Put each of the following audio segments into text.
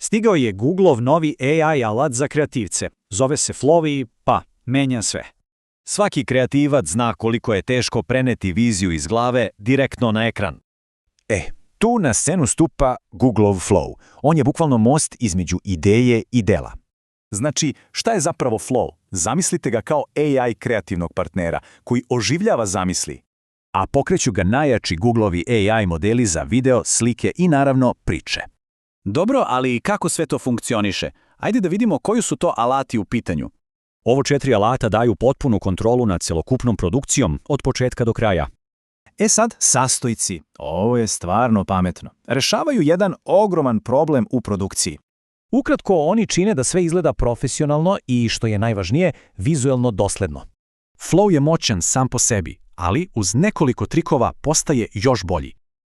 Stigao je Googleov novi AI alat za kreativce. Zove se Flow i, menja sve. Svaki kreativac zna koliko je teško preneti viziju iz glave direktno na ekran. Tu na scenu stupa Googleov Flow. On je bukvalno most između ideje i dela. Znači, šta je zapravo Flow? Zamislite ga kao AI kreativnog partnera koji oživljava zamisli. A pokreću ga najjači Googleovi AI modeli za video, slike i naravno priče. Dobro, ali kako sve to funkcioniše? Ajde da vidimo koji su to alati u pitanju. Ovo 4 alata daju potpunu kontrolu nad celokupnom produkcijom od početka do kraja. Sad, sastojci. Ovo je stvarno pametno. Rešavaju jedan ogroman problem u produkciji. Ukratko, oni čine da sve izgleda profesionalno i, što je najvažnije, vizuelno dosledno. Flow je moćan sam po sebi, ali uz nekoliko trikova postaje još bolji.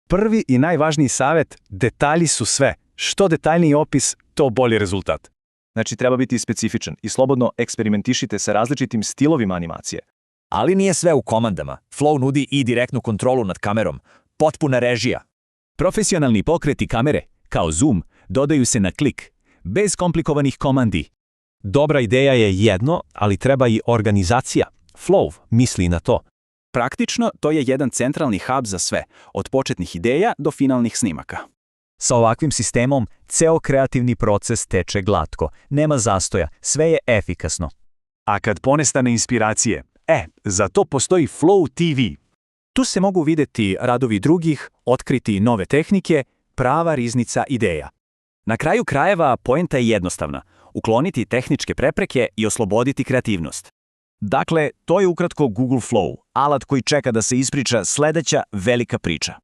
Prvi i najvažniji savjet, detalji su sve. Što detaljniji opis, to bolji rezultat. Znači, treba biti specifičan i slobodno eksperimentišite sa različitim stilovima animacije. Ali nije sve u komandama. Flow nudi i direktnu kontrolu nad kamerom. Potpuna režija. Profesionalni pokreti kamere, kao zoom, dodaju se na klik, bez komplikovanih komandi. Dobra ideja je jedno, ali treba i organizacija. Flow misli na to. Praktično, to je jedan centralni hub za sve, od početnih ideja do finalnih snimaka. Sa ovakvim sistemom, ceo kreativni proces teče glatko. Nema zastoja, sve je efikasno. A kad ponestane inspiracije, za to postoji Flow TV. Tu se mogu vidjeti radovi drugih, otkriti nove tehnike, prava riznica ideja. Na kraju krajeva, poenta je jednostavna. Ukloniti tehničke prepreke i osloboditi kreativnost. Dakle, to je ukratko Google Flow, alat koji čeka da se ispriča sledeća velika priča.